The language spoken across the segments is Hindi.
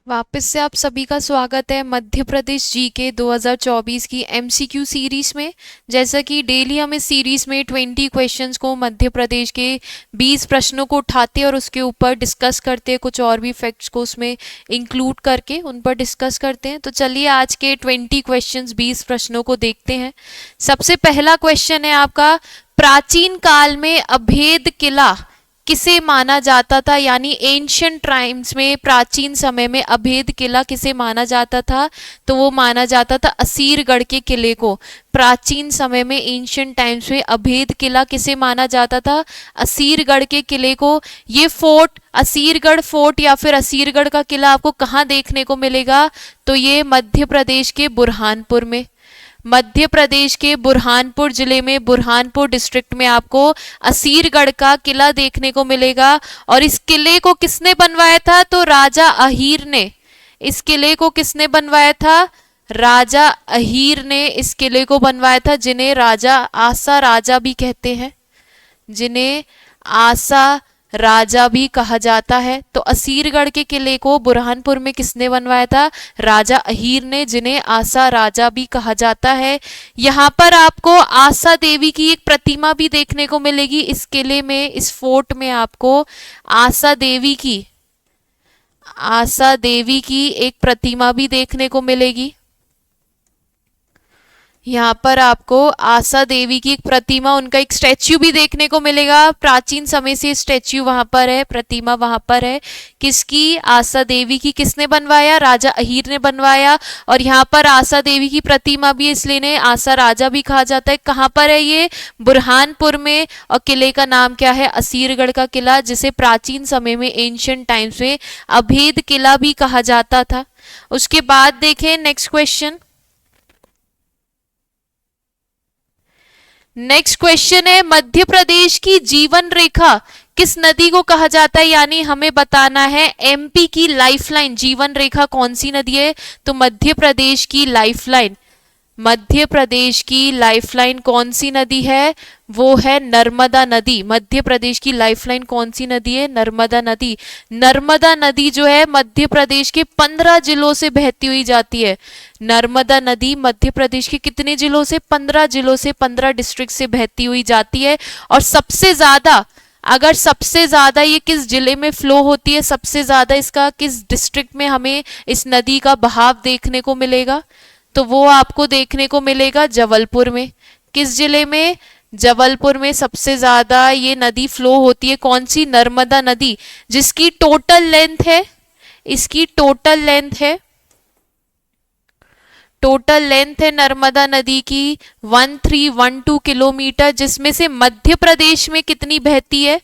वापस से आप सभी का स्वागत है मध्य प्रदेश जीके 2024 की एमसीक्यू सीरीज में। जैसा कि डेली हम इस सीरीज में 20 क्वेश्चंस को मध्य प्रदेश के 20 प्रश्नों को उठाते हैं और उसके ऊपर डिस्कस करते हैं, कुछ और भी फैक्ट्स को उसमें इंक्लूड करके उन पर डिस्कस करते हैं। तो चलिए आज के 20 क्वेश्चंस 20 प्रश्नों को देखते हैं। सबसे पहला क्वेश्चन है आपका, प्राचीन काल में अभेद किला किसे माना जाता था, यानी एंशियंट टाइम्स में प्राचीन समय में अभेद किला किसे माना जाता था, तो वो माना जाता था असीरगढ़ के किले को। प्राचीन समय में एंशियंट टाइम्स में अभेद किला किसे माना जाता था, असीरगढ़ के किले को। ये फोर्ट असीरगढ़ फोर्ट या फिर असीरगढ़ का किला आपको कहाँ देखने को मिलेगा, तो ये मध्य प्रदेश के बुरहानपुर में। मध्य प्रदेश के बुरहानपुर जिले में बुरहानपुर डिस्ट्रिक्ट में आपको असीरगढ़ का किला देखने को मिलेगा। और इस किले को किसने बनवाया था, तो राजा अहीर ने। इस किले को किसने बनवाया था, राजा अहीर ने इस किले को बनवाया था, जिन्हें राजा आसा राजा भी कहते हैं, जिन्हें आसा राजा भी कहा जाता है। तो असीरगढ़ के किले को बुरहानपुर में किसने बनवाया था, राजा अहीर ने, जिन्हें आसा राजा भी कहा जाता है। यहाँ पर आपको आसा देवी की एक प्रतिमा भी देखने को मिलेगी इस किले में, इस फोर्ट में आपको आसा देवी की एक प्रतिमा भी देखने को मिलेगी। यहाँ पर आपको आसा देवी की एक प्रतिमा, उनका एक स्टैच्यू भी देखने को मिलेगा। प्राचीन समय से स्टैच्यू वहां पर है, प्रतिमा वहां पर है। किसकी, आसा देवी की। किसने बनवाया, राजा अहीर ने बनवाया। और यहाँ पर आसा देवी की प्रतिमा भी, इसलिए इन्हें आसा राजा भी कहा जाता है। कहाँ पर है ये, बुरहानपुर में। और किले का नाम क्या है, असीरगढ़ का किला, जिसे प्राचीन समय में एंशियंट टाइम्स में अभेद किला भी कहा जाता था। उसके बाद देखें नेक्स्ट क्वेश्चन। नेक्स्ट क्वेश्चन है, मध्य प्रदेश की जीवन रेखा किस नदी को कहा जाता है, यानी हमें बताना है एमपी की लाइफलाइन जीवन रेखा कौन सी नदी है, तो मध्य प्रदेश की लाइफलाइन। मध्य प्रदेश की लाइफलाइन कौन सी नदी है, वो है नर्मदा नदी। मध्य प्रदेश की लाइफलाइन कौन सी नदी है, नर्मदा नदी। नर्मदा नदी जो है मध्य प्रदेश के 15 जिलों से बहती हुई जाती है। नर्मदा नदी मध्य प्रदेश के कितने जिलों से, 15 जिलों से, 15 डिस्ट्रिक्ट से बहती हुई जाती है। और सबसे ज्यादा, अगर सबसे ज्यादा ये किस जिले में फ्लो होती है, सबसे ज्यादा इसका किस डिस्ट्रिक्ट में हमें इस नदी का बहाव देखने को मिलेगा, तो वो आपको देखने को मिलेगा जबलपुर में। किस जिले में, जबलपुर में सबसे ज्यादा ये नदी फ्लो होती है। कौन सी, नर्मदा नदी, जिसकी टोटल लेंथ है, इसकी टोटल लेंथ है नर्मदा नदी की 1312 किलोमीटर, जिसमें से मध्य प्रदेश में कितनी बहती है,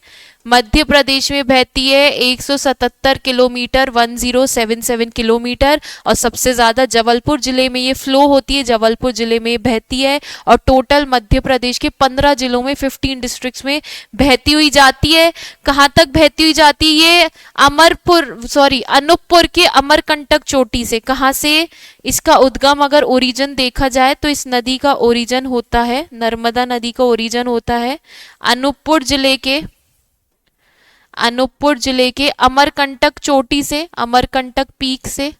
मध्य प्रदेश में बहती है 177 किलोमीटर, 1077 किलोमीटर। और सबसे ज्यादा जबलपुर जिले में ये फ्लो होती है, जबलपुर जिले में बहती है। और टोटल मध्य प्रदेश के 15 जिलों में 15 डिस्ट्रिक्ट्स में बहती हुई जाती है। कहाँ तक बहती हुई जाती है, ये अनूपपुर के अमरकंटक चोटी से। कहाँ से, इसका उद्गम अगर ओरिजिन देखा जाए तो इस नदी का ओरिजिन होता है, नर्मदा नदी का ओरिजिन होता है अनूपपुर जिले के अमरकंटक चोटी से, अमरकंटक पीक से,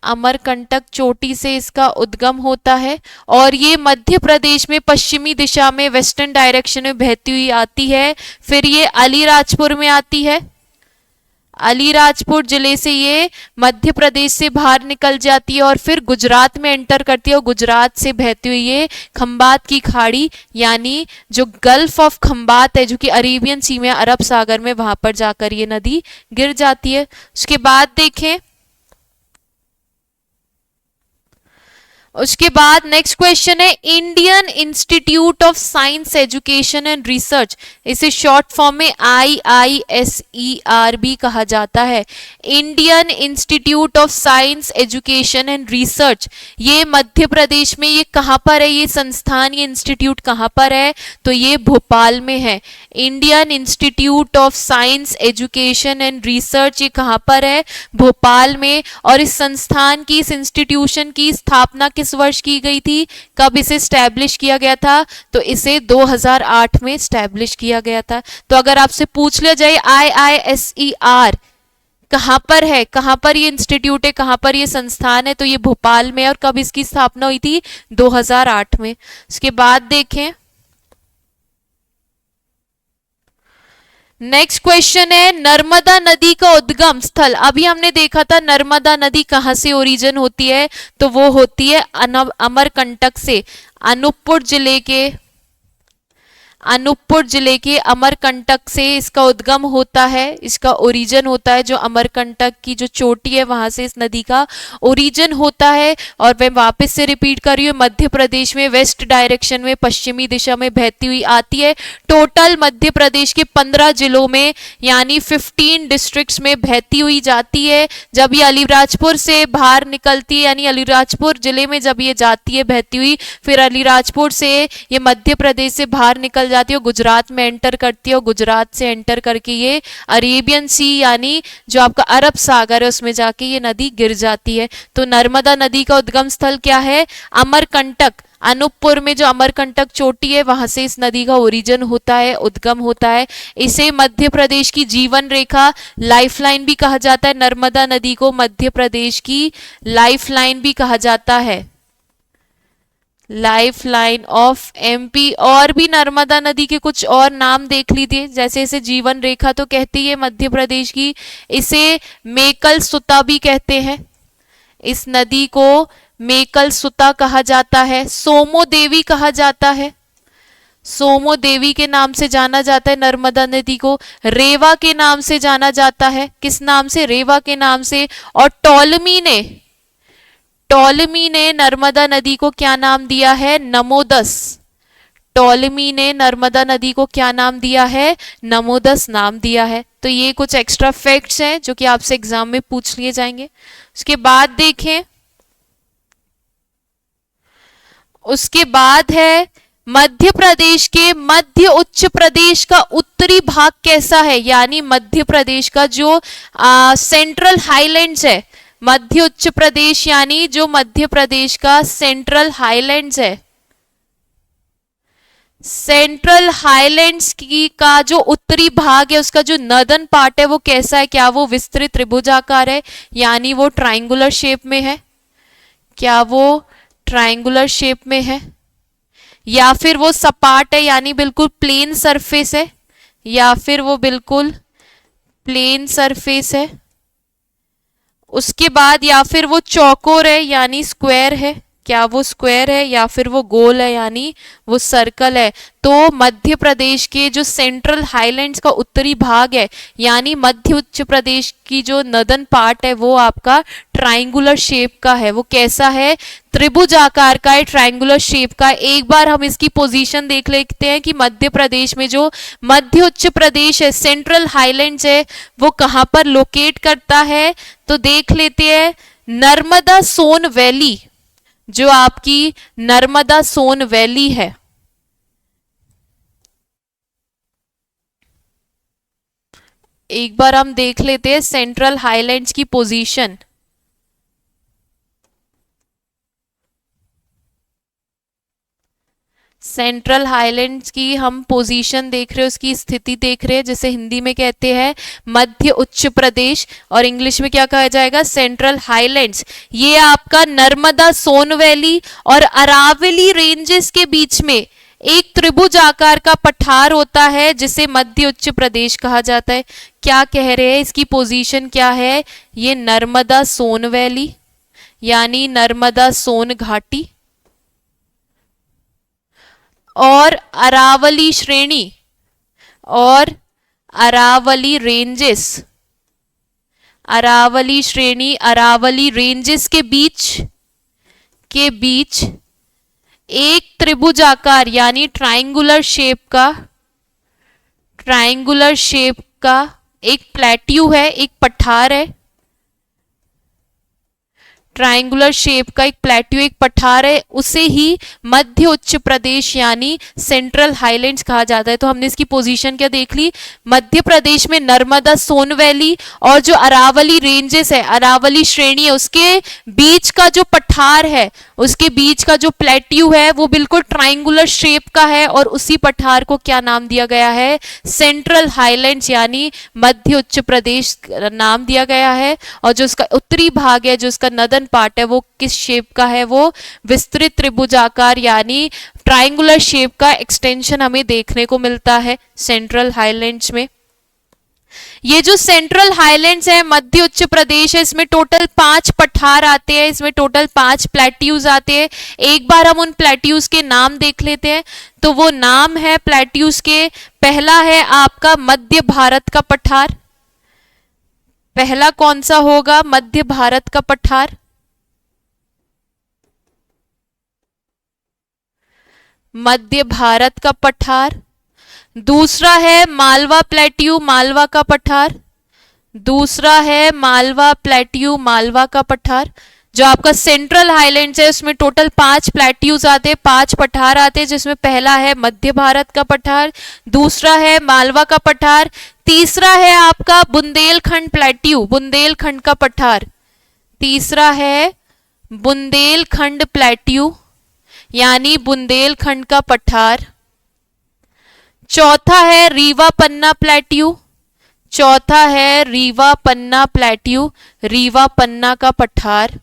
अमरकंटक चोटी से इसका उद्गम होता है। और ये मध्य प्रदेश में पश्चिमी दिशा में, वेस्टर्न डायरेक्शन में बहती हुई आती है। फिर ये अलीराजपुर में आती है, अलीराजपुर जिले से ये मध्य प्रदेश से बाहर निकल जाती है और फिर गुजरात में एंटर करती है। और गुजरात से बहती हुई ये खंबात की खाड़ी, यानी जो गल्फ ऑफ खंबात है, जो कि अरेबियन सी में, अरब सागर में, वहां पर जाकर ये नदी गिर जाती है। उसके बाद देखें, उसके बाद नेक्स्ट क्वेश्चन है, Indian institute of science education and research, इसे शॉर्ट फॉर्म में IISER भी कहा जाता है। Indian institute of science education and research, ये मध्य प्रदेश में, ये कहाँ पर है, ये संस्थान, ये इंस्टीट्यूट कहाँ पर है, तो ये भोपाल में है। Indian institute of science education and research, ये कहाँ पर है, भोपाल में। और इस संस्थान की, इस इंस्टीट्यूशन की स्थापना किस वर्ष की गई थी, कब इसे स्टैब्लिश किया गया था, तो इसे 2008 में स्टैब्लिश किया गया था। तो अगर आपसे पूछ लिया जाए IISER कहाँ पर है, कहाँ पर ये इंस्टीट्यूट है, कहाँ पर ये संस्थान है, तो ये भोपाल में है। और कब इसकी स्थापना हुई थी? 2008 में। उसके बाद देखें, नेक्स्ट क्वेश्चन है नर्मदा नदी का उद्गम स्थल। अभी हमने देखा था नर्मदा नदी कहाँ से ओरिजिन होती है, तो वो होती है अमरकंटक से। अनूपपुर जिले के अमरकंटक से इसका उद्गम होता है, इसका ओरिजिन होता है। जो अमरकंटक की जो चोटी है वहां से इस नदी का ओरिजिन होता है। और मैं वापस से रिपीट कर रही हूँ, मध्य प्रदेश में वेस्ट डायरेक्शन में पश्चिमी दिशा में बहती हुई आती है। टोटल मध्य प्रदेश के 15 जिलों में यानी 15 डिस्ट्रिक्ट्स में बहती हुई जाती है। जब ये अलीराजपुर से बाहर निकलती है, यानी अलीराजपुर जिले में जब ये जाती है बहती हुई, फिर अलीराजपुर से ये मध्य प्रदेश से बाहर निकल जाती है, गुजरात में एंटर करती है, और गुजरात से एंटर करके ये अरेबियन सी यानी जो आपका अरब सागर है उसमें जाके ये नदी गिर जाती है। तो नर्मदा नदी का उद्गम स्थल क्या है? अमरकंटक। अनूपपुर में जो अमरकंटक चोटी है वहां से इस नदी का ओरिजिन होता है, उद्गम होता है। इसे मध्य प्रदेश की जीवन रेखा, लाइफलाइन भी कहा जाता है। नर्मदा नदी को मध्य प्रदेश की लाइफलाइन भी कहा जाता है, लाइफ लाइन ऑफ एमपी। और भी नर्मदा नदी के कुछ और नाम देख लीजिए, जैसे इसे जीवन रेखा तो कहती है मध्य प्रदेश की, इसे मेकल सुता भी कहते हैं, इस नदी को मेकल सुता कहा जाता है। सोमो देवी कहा जाता है, सोमो देवी के नाम से जाना जाता है नर्मदा नदी को। रेवा के नाम से जाना जाता है, किस नाम से? रेवा के नाम से। और टॉलमी ने नर्मदा नदी को क्या नाम दिया है? नमोदस। टॉलमी ने नर्मदा नदी को क्या नाम दिया है? नमोदस नाम दिया है। तो ये कुछ एक्स्ट्रा फैक्ट्स हैं जो कि आपसे एग्जाम में पूछ लिए जाएंगे। उसके बाद देखें, उसके बाद है मध्य प्रदेश के मध्य उच्च प्रदेश का उत्तरी भाग कैसा है, यानी मध्य प्रदेश का जो सेंट्रल हाईलैंड्स है, मध्य उच्च प्रदेश यानी जो मध्य प्रदेश का सेंट्रल हाईलैंड्स है, सेंट्रल हाईलैंड्स की का जो उत्तरी भाग है उसका जो नर्दर्न पार्ट है वो कैसा है? क्या वो विस्तृत त्रिभुजाकार है, यानी वो ट्रायंगुलर शेप में है? क्या वो ट्रायंगुलर शेप में है, या फिर वो सपाट है यानी बिल्कुल प्लेन सरफेस है, या फिर वो बिल्कुल प्लेन सरफेस है? उसके बाद या फिर वो चौकोर है यानी स्क्वायर है, क्या वो स्क्वायर है, या फिर वो गोल है यानी वो सर्कल है? तो मध्य प्रदेश के जो सेंट्रल हाईलैंड्स का उत्तरी भाग है यानी मध्य उच्च प्रदेश की जो नर्दर्न पार्ट है वो आपका ट्रायंगुलर शेप का है। वो कैसा है? त्रिभुज आकार का है, ट्रायंगुलर शेप का। एक बार हम इसकी पोजीशन देख लेते हैं कि मध्य प्रदेश में जो मध्य उच्च प्रदेश है, सेंट्रल हाईलैंड्स है, वो कहाँ पर लोकेट करता है। तो देख लेते हैं, नर्मदा सोन वैली, जो आपकी नर्मदा सोन वैली है, एक बार हम देख लेते हैं सेंट्रल हाईलैंड्स की पोजीशन। सेंट्रल हाईलैंड्स की हम पोजीशन देख रहे हैं, उसकी स्थिति देख रहे हैं, जिसे हिंदी में कहते हैं मध्य उच्च प्रदेश, और इंग्लिश में क्या कहा जाएगा? Central highlands. ये आपका नर्मदा सोन वैली और अरावली रेंजेस के बीच में एक त्रिभुज आकार का पठार होता है जिसे मध्य उच्च प्रदेश कहा जाता है। क्या कह रहे हैं? इसकी पोजीशन क्या है? ये नर्मदा सोन वैली यानी नर्मदा सोन घाटी और अरावली श्रेणी और अरावली रेंजेस, अरावली श्रेणी अरावली रेंजेस के बीच एक त्रिभुज आकार यानी ट्रायंगुलर शेप का एक प्लेट्यू है, एक पठार है, ट्रायंगुलर शेप का एक प्लेट्यू, एक पठार है, उसे ही मध्य उच्च प्रदेश यानी सेंट्रल हाईलैंड्स कहा जाता है। तो हमने इसकी पोजीशन क्या देख ली, मध्य प्रदेश में नर्मदा सोन वैली और जो अरावली रेंजेस है, अरावली श्रेणी है, उसके बीच का जो पठार है, उसके बीच का जो प्लेट्यू है वो बिल्कुल ट्रायंगुलर शेप का है और उसी पठार को क्या नाम दिया गया है, सेंट्रल हाईलैंड्स यानी मध्य उच्च प्रदेश नाम दिया गया है। और जो उसका उत्तरी भाग है, जो उसका नदन पार्ट है, वो किस शेप का है, वो विस्तृत त्रिभुजाकार यानी ट्रायंगुलर शेप का एक्सटेंशन हमें देखने को मिलता है सेंट्रल हाईलैंड्स में। ये जो सेंट्रल हाईलैंड्स है, मध्य उच्च प्रदेश है, इसमें टोटल 5 पठार आते हैं, इसमें टोटल 5 प्लेट्यूज आते हैं। एक बार हम उन प्लेट्यूज के नाम देख लेते हैं। तो वो नाम है प्लेट्यूज के, पहला है आपका मध्य भारत का पठार। पहला कौन सा होगा, मध्य भारत का पठार। मध्य भारत का पठार। दूसरा है मालवा प्लेट्यू, मालवा का पठार। दूसरा है मालवा प्लेट्यू, मालवा का पठार। जो आपका सेंट्रल हाईलैंड्स है उसमें टोटल 5 प्लेट्यूज आते हैं, 5 पठार आते हैं, जिसमें पहला है मध्य भारत का पठार, दूसरा है मालवा का पठार, तीसरा है आपका बुंदेलखंड प्लेट्यू, बुंदेलखंड का पठार। तीसरा है बुंदेलखंड प्लेट्यू यानी बुंदेलखंड का पठार। चौथा है रीवा पन्ना प्लेट्यू। चौथा है रीवा पन्ना प्लेट्यू, रीवा पन्ना का पठार।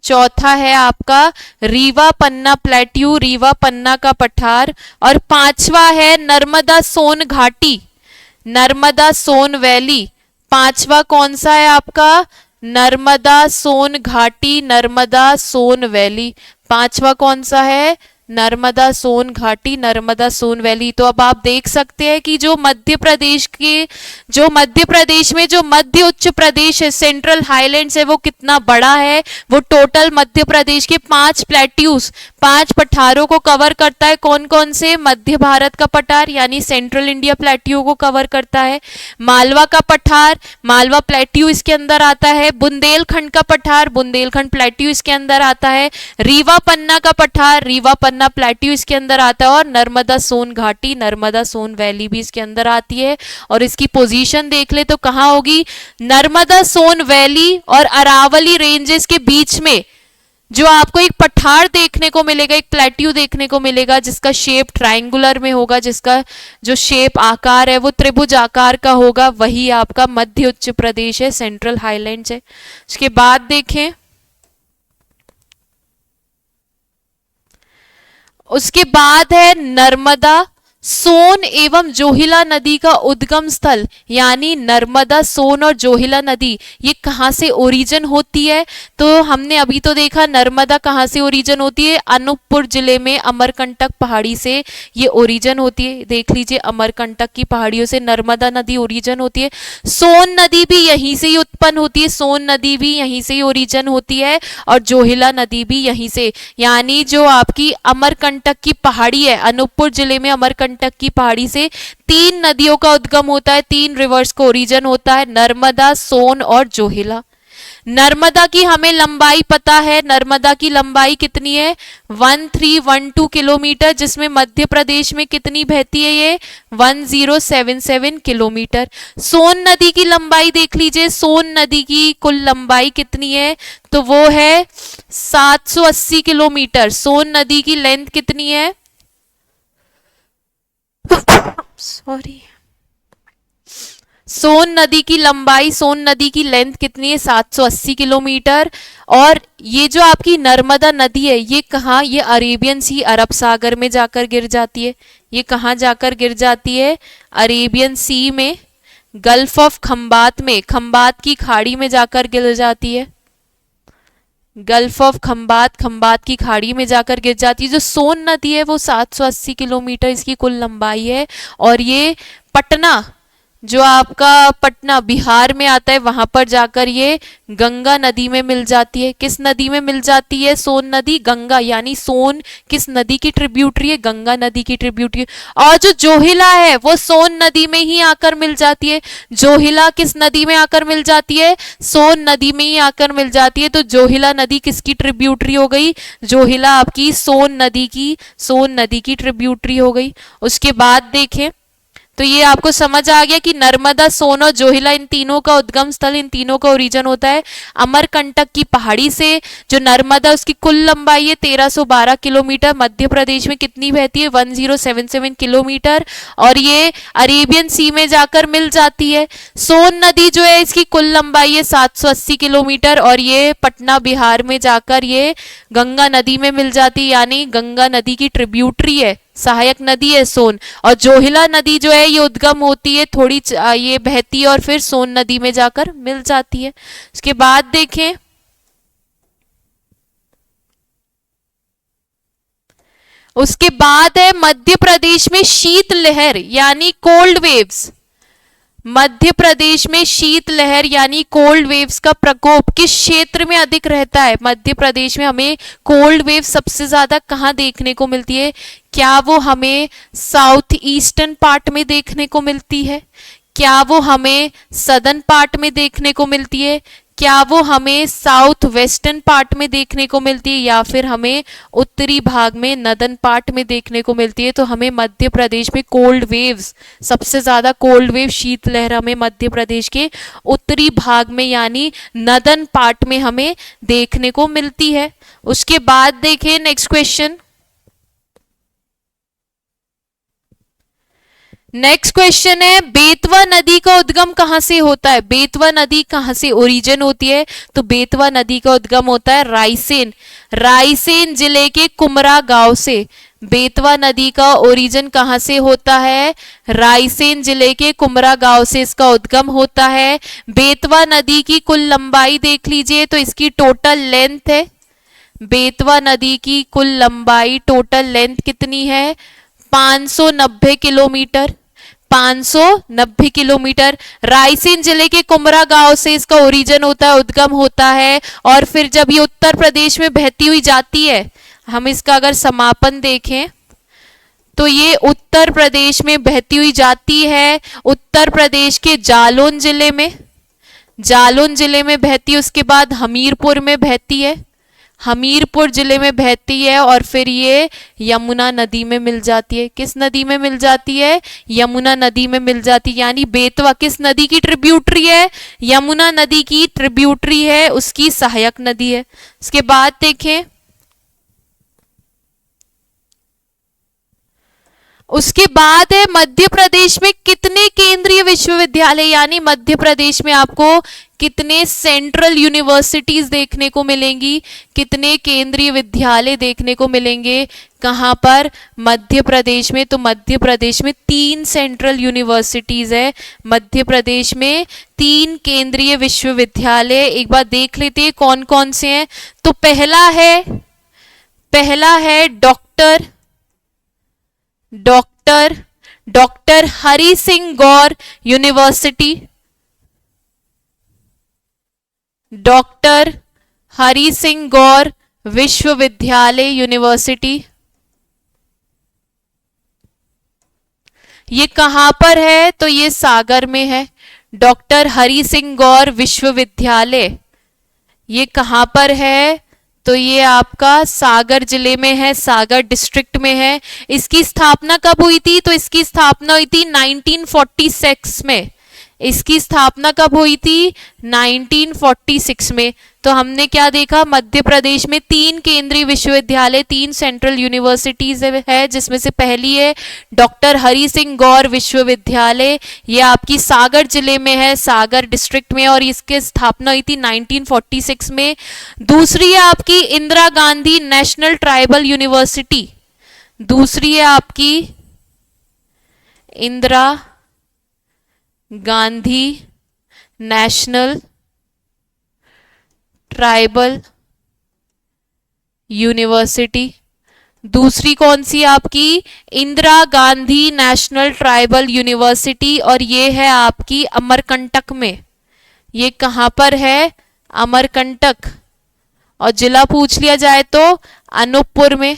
चौथा है आपका रीवा पन्ना प्लेट्यू, रीवा पन्ना का पठार। और पांचवा है नर्मदा सोन घाटी, नर्मदा सोन वैली। पांचवा कौन सा है आपका, नर्मदा सोन घाटी, नर्मदा सोन वैली। पांचवा कौन सा है, नर्मदा सोन घाटी, नर्मदा सोन वैली। तो अब आप देख सकते हैं कि जो मध्य प्रदेश में जो मध्य उच्च प्रदेश है, सेंट्रल हाईलैंड्स है, वो कितना बड़ा है। वो टोटल मध्य प्रदेश के 5 प्लेट्यूज, 5 पठारों को कवर करता है। कौन कौन से, मध्य भारत का पठार यानी सेंट्रल इंडिया प्लेट्यू को कवर करता है, मालवा का पठार, मालवा प्लेट्यू इसके अंदर आता है, बुंदेलखंड का पठार, बुंदेलखंड प्लेट्यू इसके अंदर आता है, रीवा पन्ना का पठार, रीवा पन्ना प्लेट्यू इसके अंदर आता है, और नर्मदा सोन घाटी, नर्मदा सोन वैली भी इसके अंदर आती है। और इसकी पोजीशन देख ले तो कहां होगी, नर्मदा सोन वैली और अरावली रेंजेस के बीच में जो आपको एक पठार देखने को मिलेगा, एक प्लेट्यू देखने को मिलेगा, जिसका शेप ट्रायंगुलर में होगा, जिसका जो शेप आकार है वो त्रिभुज आकार का होगा, वही आपका मध्य उच्च प्रदेश है, सेंट्रल हाईलैंड्स है। उसके बाद देखें, उसके बाद है नर्मदा सोन एवं जोहिला नदी का उद्गम स्थल, यानी नर्मदा सोन और जोहिला नदी ये कहाँ से ओरिजिन होती है। तो हमने अभी तो देखा नर्मदा कहाँ से ओरिजिन होती है, अनूपपुर जिले में अमरकंटक पहाड़ी से ये ओरिजिन होती है। देख लीजिए, अमरकंटक की पहाड़ियों से नर्मदा नदी ओरिजिन होती है। सोन नदी भी यहीं से ही उत्पन्न होती है, सोन नदी भी यहीं से ही ओरिजिन होती है, और जोहिला नदी भी यहीं से, यानी जो आपकी अमरकंटक की पहाड़ी है, अनूपपुर जिले में अमरकंटक की पहाड़ी से 3 नदियों का उद्गम होता है, 3 रिवर्स का ओरिजिन होता है, नर्मदा, सोन और जोहिला। नर्मदा की हमें लंबाई पता है, नर्मदा की लंबाई कितनी है, 1312 किलोमीटर, जिसमें मध्य प्रदेश में कितनी बहती है ये, 1077 किलोमीटर। सोन नदी की लंबाई देख लीजिए, सोन नदी की कुल लंबाई कितनी है, तो वो है 780 किलोमीटर। सोन नदी की लेंथ कितनी है, सॉरी, सोन नदी की लंबाई, सोन नदी की लेंथ कितनी है, 780 किलोमीटर। और ये जो आपकी नर्मदा नदी है ये कहाँ, ये अरेबियन सी, अरब सागर में जाकर गिर जाती है। ये कहाँ जाकर गिर जाती है, अरेबियन सी में, गल्फ ऑफ खंबात में, खंबात की खाड़ी में जाकर गिर जाती है। गल्फ ऑफ खंबात, खंबात की खाड़ी में जाकर गिर जाती है। जो सोन नदी है वो 780 किलोमीटर इसकी कुल लंबाई है। और ये पटना, जो आपका पटना बिहार में आता है वहां पर जाकर ये गंगा नदी में मिल जाती है। किस नदी में मिल जाती है? सोन नदी, गंगा, यानी सोन किस नदी की ट्रिब्यूटरी है? गंगा नदी की ट्रिब्यूटरी। और जो जोहिला है वो सोन नदी में ही आकर मिल जाती है। जोहिला किस नदी में आकर मिल जाती है? सोन नदी में ही आकर मिल जाती है। तो जोहिला नदी किसकी ट्रिब्यूटरी हो गई? जोहिला आपकी सोन नदी की ट्रिब्यूटरी हो गई। उसके बाद देखें तो ये आपको समझ आ गया कि नर्मदा, सोन और जोहिला इन तीनों का उद्गम स्थल, इन तीनों का ओरिजिन होता है अमरकंटक की पहाड़ी से। जो नर्मदा उसकी कुल लंबाई है 1312 किलोमीटर, मध्य प्रदेश में कितनी बहती है? 1077 किलोमीटर, और ये अरेबियन सी में जाकर मिल जाती है। सोन नदी जो है इसकी कुल लंबाई है 780 किलोमीटर, और ये पटना बिहार में जाकर ये गंगा नदी में मिल जाती है, यानी गंगा नदी की ट्रिब्यूटरी है, सहायक नदी है सोन। और जोहिला नदी जो है ये उद्गम होती है थोड़ी ये बहती है और फिर सोन नदी में जाकर मिल जाती है। उसके बाद देखें उसके बाद है मध्य प्रदेश में शीतलहर यानी कोल्ड वेव्स। मध्य प्रदेश में शीतलहर यानी कोल्ड वेव्स का प्रकोप किस क्षेत्र में अधिक रहता है? मध्य प्रदेश में हमें कोल्ड वेव सबसे ज्यादा कहाँ देखने को मिलती है? क्या वो हमें साउथ ईस्टर्न पार्ट में देखने को मिलती है? क्या वो हमें सदर्न पार्ट में देखने को मिलती है? क्या वो हमें साउथ वेस्टर्न पार्ट में देखने को मिलती है, या फिर हमें उत्तरी भाग में नदन पार्ट में देखने को मिलती है? तो हमें मध्य प्रदेश में कोल्ड वेव्स, सबसे ज्यादा कोल्ड वेव शीतलहर हमें मध्य प्रदेश के उत्तरी भाग में यानी नदन पार्ट में हमें देखने को मिलती है। उसके बाद देखिए नेक्स्ट क्वेश्चन। नेक्स्ट क्वेश्चन है बेतवा नदी का उद्गम कहां से होता है? बेतवा नदी कहां से ओरिजिन होती है? तो बेतवा नदी का उद्गम होता है रायसेन, रायसेन जिले के कुमरा गांव से। बेतवा नदी का ओरिजिन कहां से होता है? रायसेन जिले के कुमरा गांव से इसका उद्गम होता है। बेतवा नदी की कुल लंबाई देख लीजिए तो इसकी टोटल लेंथ है, बेतवा नदी की कुल लंबाई टोटल लेंथ कितनी है? 590 किलोमीटर। 590 किलोमीटर। रायसेन जिले के कुमरा गांव से इसका ओरिजिन होता है, उद्गम होता है, और फिर जब ये उत्तर प्रदेश में बहती हुई जाती है, हम इसका अगर समापन देखें तो ये उत्तर प्रदेश में बहती हुई जाती है उत्तर प्रदेश के जालौन जिले में, जालौन जिले में बहती है। उसके बाद हमीरपुर में बहती है, हमीरपुर जिले में बहती है, और फिर ये यमुना नदी में मिल जाती है। किस नदी में मिल जाती है? यमुना नदी में मिल जाती है। यानी बेतवा किस नदी की ट्रिब्यूटरी है? यमुना नदी की ट्रिब्यूटरी है, उसकी सहायक नदी है। इसके बाद देखें उसके बाद है मध्य प्रदेश में कितने केंद्रीय विश्वविद्यालय, यानी मध्य प्रदेश में आपको कितने सेंट्रल यूनिवर्सिटीज देखने को मिलेंगी, कितने केंद्रीय विद्यालय देखने को मिलेंगे? कहां पर? मध्य प्रदेश में। तो मध्य प्रदेश में 3 सेंट्रल यूनिवर्सिटीज है, मध्य प्रदेश में 3 केंद्रीय विश्वविद्यालय। एक बार देख लेते हैं कौन कौन से हैं। तो पहला है डॉक्टर हरि सिंह गौर यूनिवर्सिटी, डॉक्टर हरि सिंह गौर विश्वविद्यालय यूनिवर्सिटी। ये कहां पर है? तो ये सागर में है। डॉक्टर हरि सिंह गौर विश्वविद्यालय ये कहां पर है? तो ये आपका सागर जिले में है, सागर डिस्ट्रिक्ट में है। इसकी स्थापना कब हुई थी? तो इसकी स्थापना हुई थी 1946 में। इसकी स्थापना कब हुई थी? 1946 में। तो हमने क्या देखा? मध्य प्रदेश में 3 केंद्रीय विश्वविद्यालय, 3 सेंट्रल यूनिवर्सिटीज है, जिसमें से पहली है डॉक्टर हरि सिंह गौर विश्वविद्यालय। ये आपकी सागर जिले में है, सागर डिस्ट्रिक्ट में, और इसकी स्थापना हुई थी 1946 में। दूसरी है आपकी Indira Gandhi national tribal university, दूसरी है आपकी Indira Gandhi national tribal university. दूसरी कौन सी आपकी Indira Gandhi national tribal university, और ये है आपकी अमरकंटक में। ये कहाँ पर है? अमरकंटक। और जिला पूछ लिया जाए तो अनूपपुर में।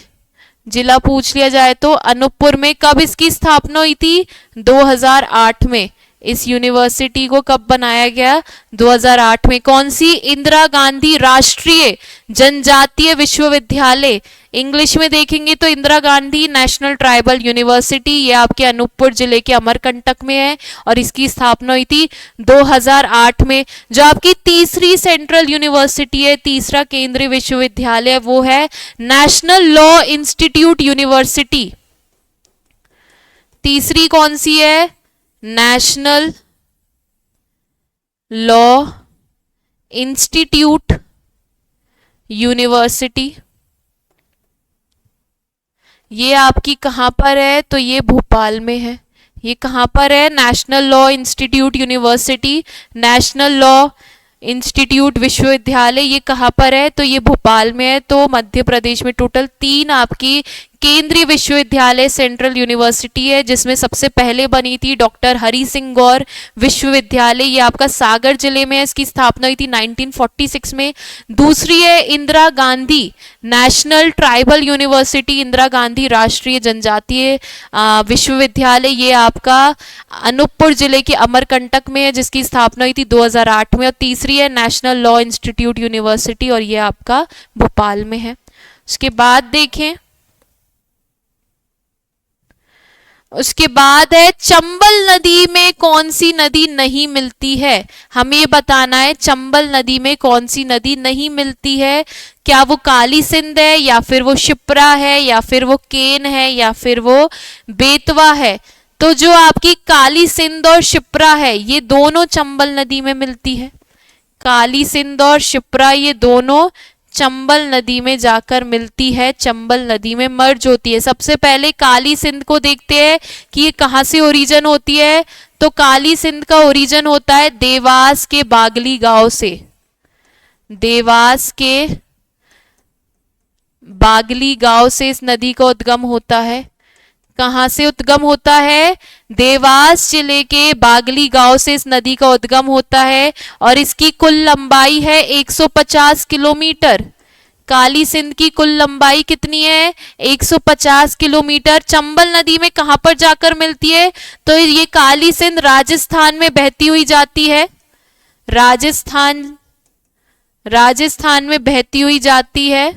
जिला पूछ लिया जाए तो अनूपपुर में। कब इसकी स्थापना हुई थी? 2008 में। इस यूनिवर्सिटी को कब बनाया गया? 2008 में। कौन सी? इंदिरा गांधी राष्ट्रीय जनजातीय विश्वविद्यालय। इंग्लिश में देखेंगे तो Indira Gandhi national tribal university, ये आपके अनूपपुर जिले के अमरकंटक में है और इसकी स्थापना हुई थी 2008 में। जो आपकी तीसरी सेंट्रल यूनिवर्सिटी है, तीसरा केंद्रीय विश्वविद्यालय, वो है नेशनल लॉ इंस्टीट्यूट यूनिवर्सिटी। तीसरी कौन सी है? National law institute university. ये आपकी कहाँ पर है? तो ये भोपाल में है। ये कहाँ पर है? National law institute university, national law institute विश्वविद्यालय, ये कहाँ पर है? तो ये भोपाल में है। तो मध्य प्रदेश में टोटल 3 आपकी केंद्रीय विश्वविद्यालय सेंट्रल यूनिवर्सिटी है, जिसमें सबसे पहले बनी थी डॉक्टर हरि सिंह गौर विश्वविद्यालय, ये आपका सागर जिले में है। इसकी स्थापना हुई थी 1946 में। दूसरी है Indira Gandhi national tribal university, Indira Gandhi राष्ट्रीय जनजातीय विश्वविद्यालय, ये आपका अनूपपुर जिले के अमरकंटक में है, जिसकी स्थापना हुई थी 2008 में। और तीसरी है नेशनल लॉ इंस्टीट्यूट यूनिवर्सिटी और ये आपका भोपाल में है। उसके बाद देखें, उसके बाद है चंबल नदी में कौन सी नदी नहीं मिलती है? हमें ये बताना है चंबल नदी में कौन सी नदी नहीं मिलती है। क्या वो काली सिंध है, या फिर वो शिप्रा है, या फिर वो केन है, या फिर वो बेतवा है? तो जो आपकी काली सिंध और शिप्रा है, ये दोनों चंबल नदी में मिलती है। काली सिंध और शिप्रा ये दोनों चंबल नदी में जाकर मिलती है, चंबल नदी में मर्ज होती है। सबसे पहले काली सिंध को देखते हैं कि ये कहाँ से ओरिजिन होती है। तो काली सिंध का ओरिजिन होता है देवास के बागली गांव से। देवास के बागली गांव से इस नदी का उद्गम होता है। कहाँ से उद्गम होता है? देवास जिले के बागली गांव से इस नदी का उद्गम होता है और इसकी कुल लंबाई है 150 किलोमीटर। काली सिंध की कुल लंबाई कितनी है? 150 किलोमीटर। चंबल नदी में कहां पर जाकर मिलती है? तो ये काली सिंध राजस्थान में बहती हुई जाती है। राजस्थान में बहती हुई जाती है।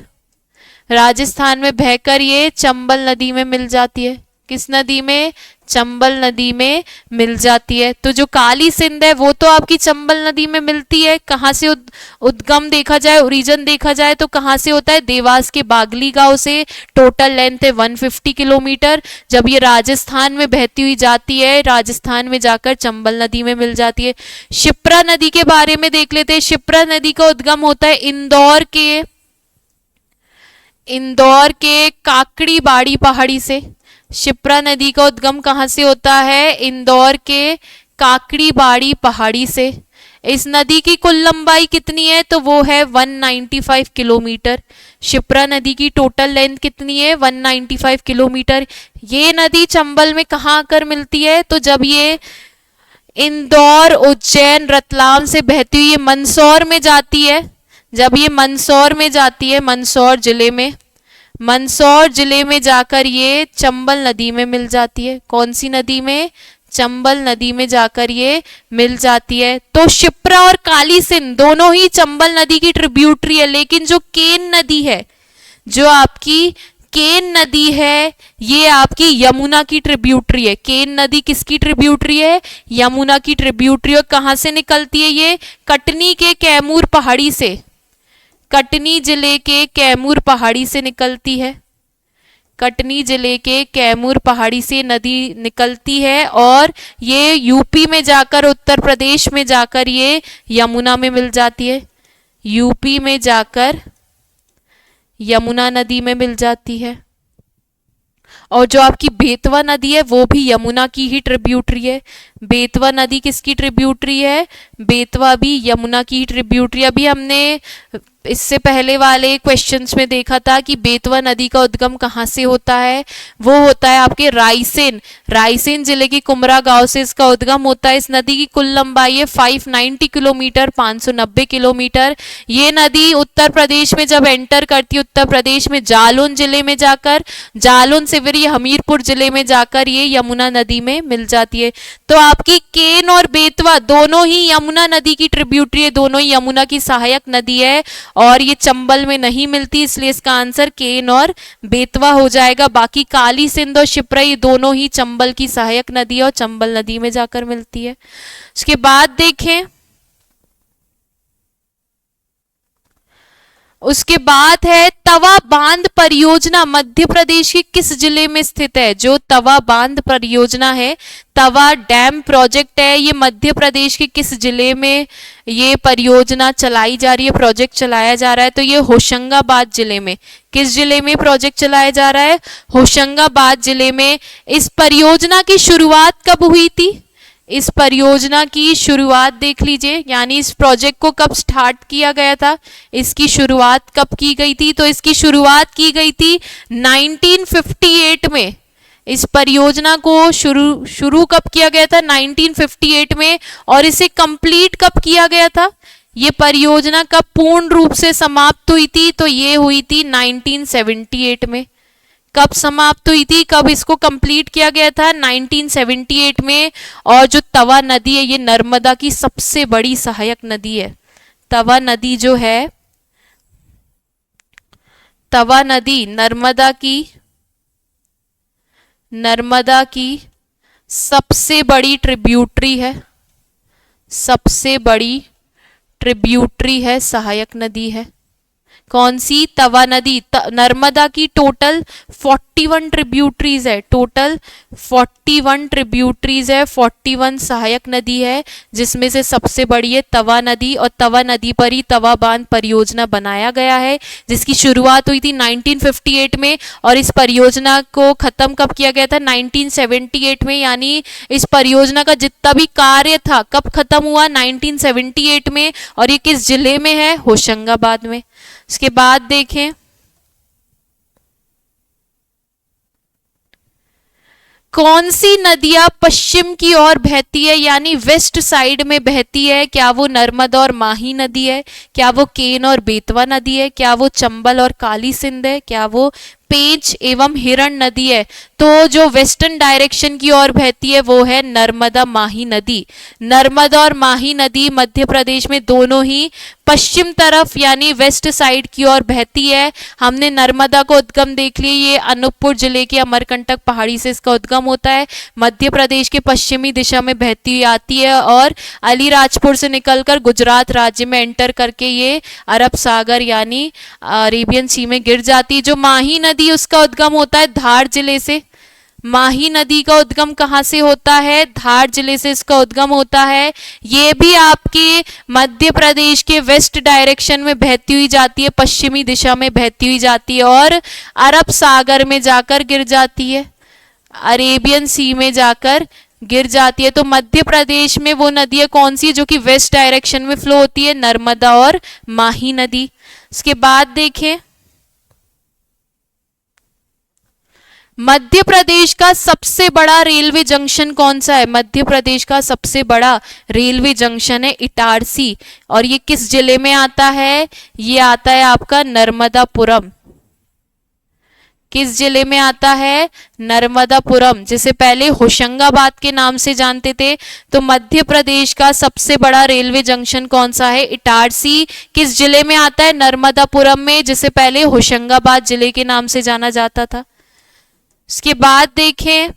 राजस्थान में बहकर ये चंबल नदी में मिल जाती है। किस नदी में? चंबल नदी में मिल जाती है। तो जो काली सिंध है वो तो आपकी चंबल नदी में मिलती है। कहाँ से उद्गम देखा जाए, ओरिजिन देखा जाए तो कहाँ से होता है? देवास के बागली गांव से। टोटल लेंथ है 150 किलोमीटर। जब ये राजस्थान में बहती हुई जाती है, राजस्थान में जाकर चंबल नदी में मिल जाती है। शिप्रा नदी के बारे में देख लेते हैं। शिप्रा नदी का उद्गम होता है इंदौर के काकड़ी बाड़ी पहाड़ी से। शिप्रा नदी का उद्गम कहाँ से होता है? इंदौर के काकड़ी बाड़ी पहाड़ी से। इस नदी की कुल लंबाई कितनी है? तो वो है 195 किलोमीटर। शिप्रा नदी की टोटल लेंथ कितनी है? 195 किलोमीटर। ये नदी चंबल में कहाँ आकर मिलती है? तो जब ये इंदौर, उज्जैन, रतलाम से बहती हुई ये मंदसौर में जाती है। जब ये मंदसौर में जाती है, मंदसौर जिले में जाकर ये चंबल नदी में मिल जाती है। कौन सी नदी में? चंबल नदी में जाकर ये मिल जाती है। तो शिप्रा और काली सिंध दोनों ही चंबल नदी की ट्रिब्यूटरी है, लेकिन जो केन नदी है, जो आपकी केन नदी है, ये आपकी यमुना की ट्रिब्यूटरी है। केन नदी किसकी ट्रिब्यूटरी है? यमुना की ट्रिब्यूटरी। और कहाँ से निकलती है ये? कटनी के कैमूर पहाड़ी से। कटनी जिले के कैमूर पहाड़ी से निकलती है। कटनी जिले के कैमूर पहाड़ी से नदी निकलती है और ये यूपी में जाकर, उत्तर प्रदेश में जाकर ये यमुना में मिल जाती है। यूपी में जाकर यमुना नदी में मिल जाती है। और जो आपकी बेतवा नदी है वो भी यमुना की ही ट्रिब्यूटरी है। बेतवा नदी किसकी ट्रिब्यूटरी है? बेतवा भी यमुना की ट्रिब्यूटरी। अभी हमने इससे पहले वाले क्वेश्चंस में देखा था कि बेतवा नदी का उद्गम कहाँ से होता है, वो होता है आपके रायसेन, रायसेन जिले के कुमरा गांव से इसका उद्गम होता है। इस नदी की कुल लंबाई है 590 किलोमीटर, 590 किलोमीटर। ये नदी उत्तर प्रदेश में जब एंटर करती है, उत्तर प्रदेश में जालौन जिले में जाकर, जालौन से फिर ये हमीरपुर जिले में जाकर ये यमुना नदी में मिल जाती है। तो आपकी केन और बेतवा दोनों ही यमुना नदी की ट्रिब्यूटरी है, दोनों ही यमुना की सहायक नदी है और ये चंबल में नहीं मिलती, इसलिए इसका आंसर केन और बेतवा हो जाएगा। बाकी काली सिंध और शिप्रा ये दोनों ही चंबल की सहायक नदी है और चंबल नदी में जाकर मिलती है। उसके बाद देखें, उसके बाद है तवा बांध परियोजना मध्य प्रदेश के किस जिले में स्थित है? जो तवा बांध परियोजना है, तवा डैम प्रोजेक्ट है, ये मध्य प्रदेश के किस जिले में ये परियोजना चलाई जा रही है, प्रोजेक्ट चलाया जा रहा है? तो ये होशंगाबाद जिले में। किस जिले में प्रोजेक्ट चलाया जा रहा है? होशंगाबाद जिले में। इस परियोजना की शुरुआत कब हुई थी? इस परियोजना की शुरुआत देख लीजिए, यानी इस प्रोजेक्ट को कब स्टार्ट किया गया था, इसकी शुरुआत कब की गई थी? तो इसकी शुरुआत की गई थी 1958 में। इस परियोजना को शुरू कब किया गया था? 1958 में। और इसे कंप्लीट कब किया गया था? ये परियोजना कब पूर्ण रूप से समाप्त हुई थी? तो ये हुई थी 1978 में। कब समाप्त हुई थी, कब इसको कंप्लीट किया गया था? 1978 में। और जो तवा नदी है ये नर्मदा की सबसे बड़ी सहायक नदी है। तवा नदी जो है, तवा नदी नर्मदा की सबसे बड़ी ट्रिब्यूटरी है, सबसे बड़ी ट्रिब्यूटरी है, सहायक नदी है। कौन सी? तवा नदी। नर्मदा की टोटल 41 ट्रिब्यूटरीज है, टोटल 41 ट्रिब्यूटरीज है, 41 सहायक नदी है, जिसमें से सबसे बड़ी है तवा नदी। और तवा नदी पर ही तवा बांध परियोजना बनाया गया है, जिसकी शुरुआत हुई थी 1958 में और इस परियोजना को खत्म कब किया गया था? 1978 में। यानी इस परियोजना का जितना भी कार्य था कब खत्म हुआ? 1978 में। और ये किस जिले में है? होशंगाबाद में। इसके बाद देखें, कौन सी नदियां पश्चिम की ओर बहती है, यानी वेस्ट साइड में बहती है? क्या वो नर्मदा और माही नदी है? क्या वो केन और बेतवा नदी है? क्या वो चंबल और काली सिंध है? क्या वो पेंच एवं हिरण नदी है? तो जो वेस्टर्न डायरेक्शन की ओर बहती है वो है नर्मदा माही नदी। नर्मदा और माही नदी मध्य प्रदेश में दोनों ही पश्चिम तरफ यानी वेस्ट साइड की ओर बहती है। हमने नर्मदा को उद्गम देख लिया, ये अनूपपुर जिले के अमरकंटक पहाड़ी से इसका उद्गम होता है, मध्य प्रदेश के पश्चिमी दिशा में बहती हुई आती है और अलीराजपुर से निकलकर गुजरात राज्य में एंटर करके ये अरब सागर यानी अरेबियन सी में गिर जाती है। जो माही नदी उसका उद्गम होता है धार जिले से। माही नदी का उद्गम कहाँ से होता है? धार जिले से इसका उद्गम होता है। ये भी आपके मध्य प्रदेश के वेस्ट डायरेक्शन में बहती हुई जाती है, पश्चिमी दिशा में बहती हुई जाती है और अरब सागर में जाकर गिर जाती है, अरेबियन सी में जाकर गिर जाती है। तो मध्य प्रदेश में वो नदियां कौन सी जो कि वेस्ट डायरेक्शन में फ्लो होती है? नर्मदा और माही नदी। इसके बाद देखें, मध्य प्रदेश का सबसे बड़ा रेलवे जंक्शन कौन सा है? मध्य प्रदेश का सबसे बड़ा रेलवे जंक्शन है इटारसी और ये किस जिले में आता है? ये आता है आपका नर्मदापुरम। किस जिले में आता है? नर्मदापुरम, जिसे पहले होशंगाबाद के नाम से जानते थे। तो मध्य प्रदेश का सबसे बड़ा रेलवे जंक्शन कौन सा है? इटारसी। किस जिले में आता है? नर्मदापुरम में, जिसे पहले होशंगाबाद जिले के नाम से जाना जाता था। इसके बाद देखें,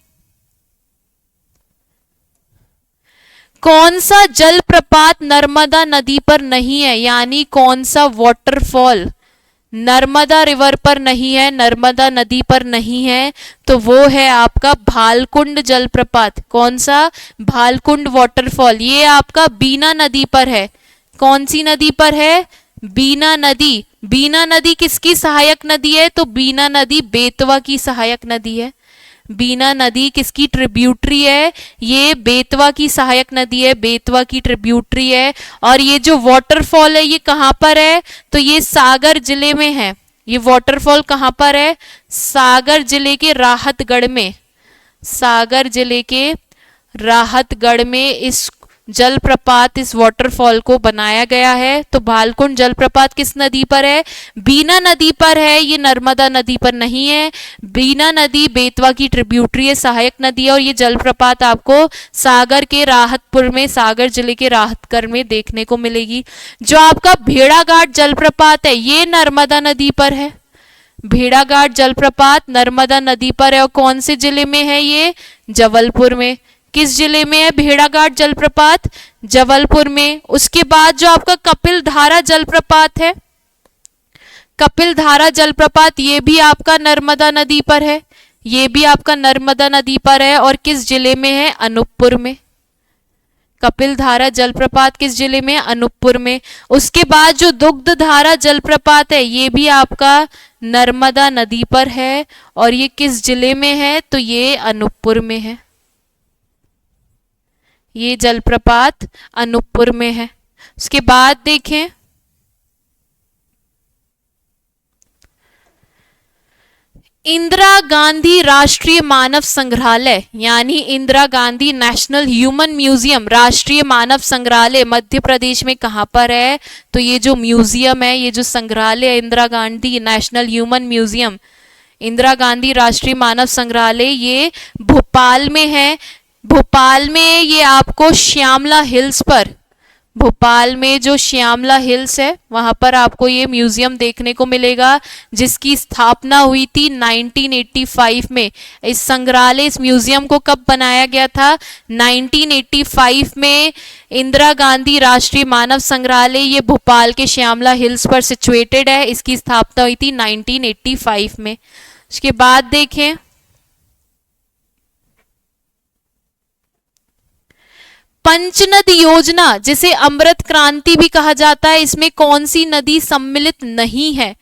कौन सा जलप्रपात नर्मदा नदी पर नहीं है, यानी कौन सा वाटरफॉल नर्मदा रिवर पर नहीं है, नर्मदा नदी पर नहीं है? तो वो है आपका भालकुंड जलप्रपात। कौन सा? भालकुंड वाटरफॉल। ये आपका बीना नदी पर है। कौन सी नदी पर है? बीना नदी। बीना नदी किसकी सहायक नदी है? तो बीना नदी बेतवा की सहायक नदी है। बीना नदी किसकी ट्रिब्यूटरी है? ये बेतवा की सहायक नदी है, बेतवा की ट्रिब्यूटरी है। और ये जो वाटरफॉल है ये कहाँ पर है? तो ये सागर जिले में है। ये वाटरफॉल कहाँ पर है? सागर जिले के राहतगढ़ में। सागर जिले के राहतगढ़ में इस जलप्रपात, इस वाटरफॉल को बनाया गया है। तो भालकुंड जलप्रपात किस नदी पर है? बीना नदी पर है, ये नर्मदा नदी पर नहीं है। बीना नदी बेतवा की ट्रिब्यूटरी है, सहायक नदी है। और ये जलप्रपात आपको सागर के राहतपुर में, सागर जिले के राहतगढ़ में देखने को मिलेगी। जो आपका भेड़ाघाट जलप्रपात है ये नर्मदा नदी पर है। भेड़ाघाट जलप्रपात नर्मदा नदी पर है। और कौन से जिले में है ये? जबलपुर में। किस जिले में है भेड़ाघाट जलप्रपात? जबलपुर में। उसके बाद जो आपका कपिल धारा जलप्रपात है, कपिल धारा जलप्रपात ये भी आपका नर्मदा नदी पर है। ये भी आपका नर्मदा नदी पर है। और किस जिले में है? अनूपपुर में। कपिल धारा जलप्रपात किस जिले में? अनूपपुर में। उसके बाद जो दुग्ध धारा जलप्रपात है ये भी आपका नर्मदा नदी पर है। और ये किस जिले में है? तो ये अनूपपुर में है। ये जलप्रपात अनूपपुर में है। उसके बाद देखें, इंदिरा गांधी राष्ट्रीय मानव संग्रहालय यानी Indira Gandhi national human museum, राष्ट्रीय मानव संग्रहालय मध्य प्रदेश में कहाँ पर है? तो ये जो म्यूजियम है, ये जो संग्रहालय है, Indira Gandhi national human museum, Indira Gandhi राष्ट्रीय मानव संग्रहालय, ये भोपाल में है। भोपाल में ये आपको श्यामला हिल्स पर, भोपाल में जो श्यामला हिल्स है वहां पर आपको ये म्यूजियम देखने को मिलेगा, जिसकी स्थापना हुई थी 1985 में। इस संग्रहालय, इस म्यूजियम को कब बनाया गया था? 1985 में। इंदिरा गांधी राष्ट्रीय मानव संग्रहालय ये भोपाल के श्यामला हिल्स पर सिचुएटेड है। इसकी स्थापना हुई थी 1985 में। उसके बाद देखें, पंचनद योजना जिसे अमृत क्रांति भी कहा जाता है, इसमें कौन सी नदी सम्मिलित नहीं है?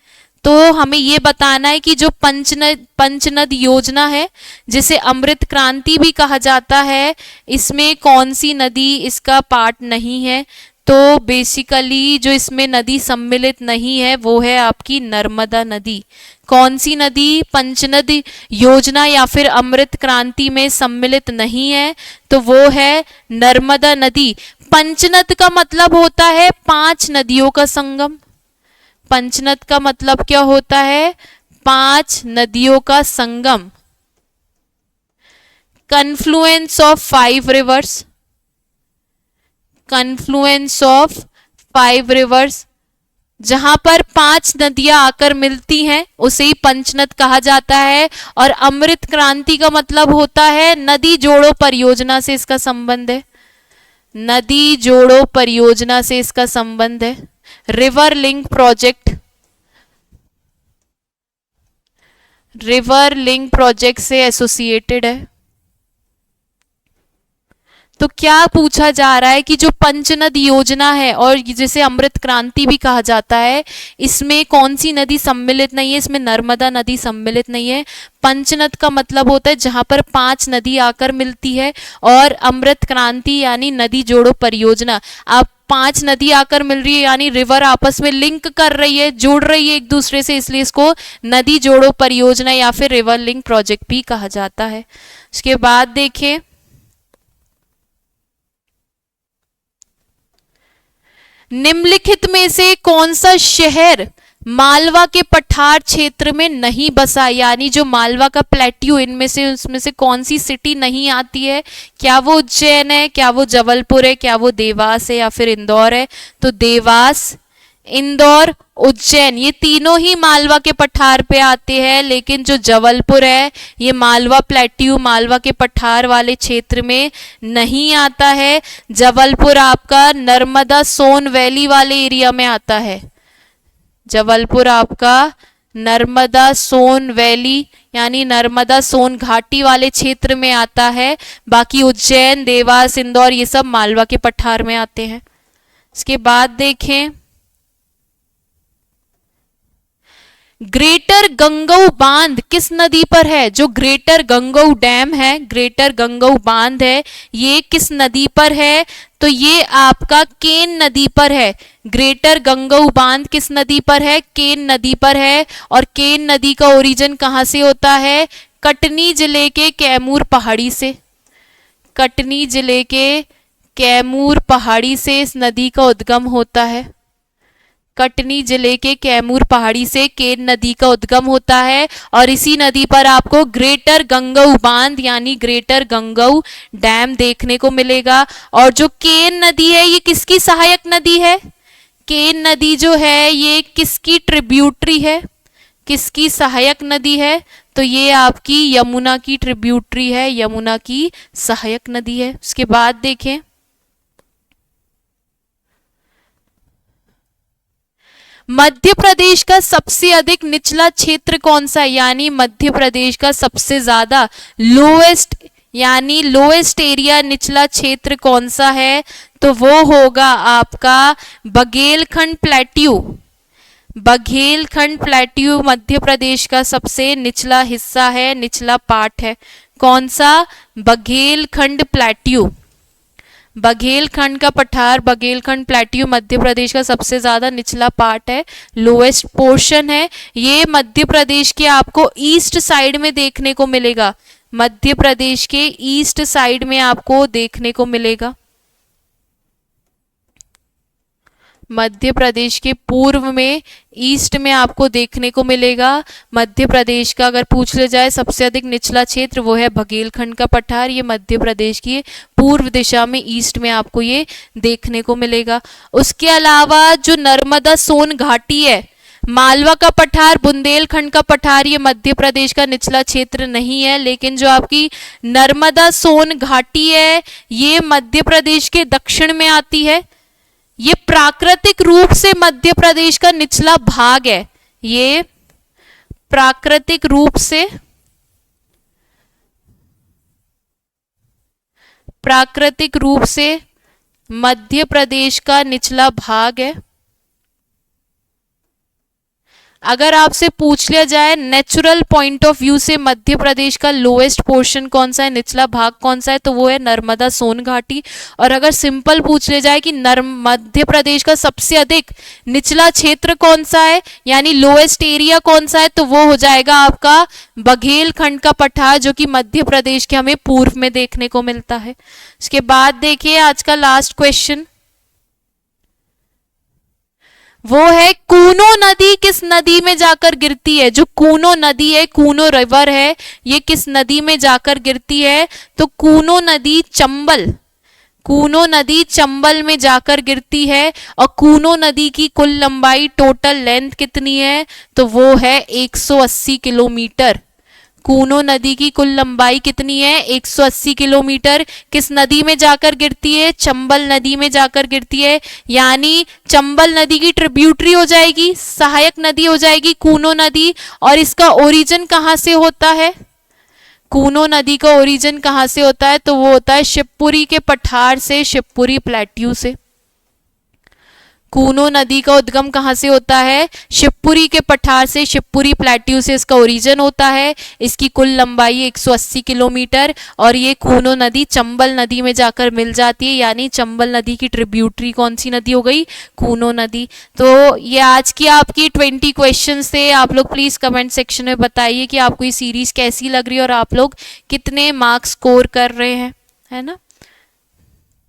तो हमें यह बताना है कि जो पंचनद योजना है जिसे अमृत क्रांति भी कहा जाता है, इसमें कौन सी नदी इसका पार्ट नहीं है? तो बेसिकली जो इसमें नदी सम्मिलित नहीं है वो है आपकी नर्मदा नदी। कौन सी नदी पंचनद योजना या फिर अमृत क्रांति में सम्मिलित नहीं है? तो वो है नर्मदा नदी। पंचनद का मतलब होता है 5 नदियों का संगम। पंचनद का मतलब क्या होता है? 5 नदियों का संगम। Confluence of 5 rivers, confluence of 5 rivers, जहां पर 5 नदियां आकर मिलती हैं उसे ही पंचनद कहा जाता है। और अमृत क्रांति का मतलब होता है नदी जोड़ो परियोजना से इसका संबंध है। नदी जोड़ो परियोजना से इसका संबंध है। River link project, river link project से एसोसिएटेड है। तो क्या पूछा जा रहा है कि जो पंचनद योजना है और जिसे अमृत क्रांति भी कहा जाता है, इसमें कौन सी नदी सम्मिलित नहीं है? इसमें नर्मदा नदी सम्मिलित नहीं है। पंचनद का मतलब होता है जहां पर 5 नदी आकर मिलती है। और अमृत क्रांति यानी नदी जोड़ो परियोजना, आप 5 नदी आकर मिल रही है यानी रिवर आपस में लिंक कर रही है, जोड़ रही है एक दूसरे से, इसलिए इसको नदी जोड़ो परियोजना या फिर रिवर लिंक प्रोजेक्ट भी कहा जाता है। उसके बाद देखें, निम्नलिखित में से कौन सा शहर मालवा के पठार क्षेत्र में नहीं बसा? यानी जो मालवा का प्लेट्यू, इनमें से उसमें से कौन सी सिटी नहीं आती है? क्या वो उज्जैन है, क्या वो जबलपुर है, क्या वो देवास है या फिर इंदौर है? तो देवास, इंदौर, उज्जैन, ये तीनों ही मालवा के पठार पे आते हैं। लेकिन जो जबलपुर है ये मालवा प्लेट्यू, मालवा के पठार वाले क्षेत्र में नहीं आता है। जबलपुर आपका नर्मदा सोन वैली वाले एरिया में आता है। जबलपुर आपका नर्मदा सोन वैली यानी नर्मदा सोन घाटी वाले क्षेत्र में आता है। बाकी उज्जैन, देवास, इंदौर ये सब मालवा के पठार में आते हैं। इसके बाद देखें, ग्रेटर गंगऊ बांध किस नदी पर है? जो ग्रेटर गंगऊ डैम है, ग्रेटर गंगऊ बांध है, ये किस नदी पर है? तो ये आपका केन नदी पर है। ग्रेटर गंगऊ बांध किस नदी पर है? केन नदी पर है। और केन नदी का ओरिजिन कहाँ से होता है? कटनी जिले के कैमूर पहाड़ी से। कटनी जिले के कैमूर पहाड़ी से इस नदी का उद्गम होता है। कटनी जिले के कैमूर पहाड़ी से केन नदी का उद्गम होता है और इसी नदी पर आपको ग्रेटर गंगऊ बांध यानी ग्रेटर गंगऊ डैम देखने को मिलेगा। और जो केन नदी है ये किसकी सहायक नदी है? केन नदी जो है ये किसकी ट्रिब्यूटरी है? किसकी सहायक नदी है? तो ये आपकी यमुना की ट्रिब्यूटरी है, यमुना की सहायक नदी है। उसके बाद देखें, मध्य प्रदेश का सबसे अधिक निचला क्षेत्र कौन सा है? यानी मध्य प्रदेश का सबसे ज्यादा लोएस्ट यानी लोएस्ट एरिया निचला क्षेत्र कौन सा है? तो वो होगा आपका बघेलखंड प्लेट्यू। बघेलखंड प्लेट्यू मध्य प्रदेश का सबसे निचला हिस्सा है, निचला पार्ट है। कौन सा? बघेलखंड प्लेट्यू। बघेलखंड का पठार, बघेलखंड प्लेट्यू मध्य प्रदेश का सबसे ज्यादा निचला पार्ट है, लोएस्ट पोर्शन है। ये मध्य प्रदेश के आपको ईस्ट साइड में देखने को मिलेगा। मध्य प्रदेश के ईस्ट साइड में आपको देखने को मिलेगा। मध्य प्रदेश के पूर्व में, ईस्ट में आपको देखने को मिलेगा। मध्य प्रदेश का अगर पूछ लिया जाए सबसे अधिक निचला क्षेत्र, वो है बघेलखंड का पठार। ये मध्य प्रदेश की पूर्व दिशा में ईस्ट में आपको ये देखने को मिलेगा। उसके अलावा जो नर्मदा सोन घाटी है, मालवा का पठार, बुंदेलखंड का पठार, ये मध्य प्रदेश का निचला क्षेत्र नहीं है। लेकिन जो आपकी नर्मदा सोन घाटी है ये मध्य प्रदेश के दक्षिण में आती है। ये प्राकृतिक रूप से मध्य प्रदेश का निचला भाग है। ये प्राकृतिक रूप से मध्य प्रदेश का निचला भाग है। अगर आपसे पूछ लिया जाए नेचुरल पॉइंट ऑफ व्यू से मध्य प्रदेश का लोएस्ट पोर्शन कौन सा है, निचला भाग कौन सा है, तो वो है नर्मदा सोन घाटी। और अगर सिंपल पूछ लिया जाए कि मध्य प्रदेश का सबसे अधिक निचला क्षेत्र कौन सा है यानी लोएस्ट एरिया कौन सा है, तो वो हो जाएगा आपका बघेलखंड का पठार, जो कि मध्य प्रदेश के हमें पूर्व में देखने को मिलता है। उसके बाद देखिए आज का लास्ट क्वेश्चन, वो है कूनो नदी किस नदी में जाकर गिरती है? जो कूनो नदी है, कूनो रिवर है, ये किस नदी में जाकर गिरती है? तो कूनो नदी चंबल, कूनो नदी चंबल में जाकर गिरती है। और कूनो नदी की कुल लंबाई, टोटल लेंथ कितनी है? तो वो है 180 किलोमीटर। कूनो नदी की कुल लंबाई कितनी है? 180 किलोमीटर। किस नदी में जाकर गिरती है? चंबल नदी में जाकर गिरती है। यानी चंबल नदी की ट्रिब्यूटरी हो जाएगी, सहायक नदी हो जाएगी कूनो नदी। और इसका ओरिजिन कहाँ से होता है? कूनो नदी का ओरिजिन कहाँ से होता है? तो वो होता है शिवपुरी के पठार से, शिवपुरी प्लेट्यू से। कूनो नदी का उद्गम कहाँ से होता है? शिवपुरी के पठार से, शिवपुरी प्लेट्यू से इसका ओरिजिन होता है। इसकी कुल लंबाई 180 किलोमीटर और ये कूनो नदी चंबल नदी में जाकर मिल जाती है। यानी चंबल नदी की ट्रिब्यूटरी कौन सी नदी हो गई? कूनो नदी। तो ये आज की आपकी 20 क्वेश्चंस थे। आप लोग प्लीज कमेंट सेक्शन में बताइए कि आपको ये सीरीज कैसी लग रही है और आप लोग कितने मार्क्स स्कोर कर रहे हैं, है ना।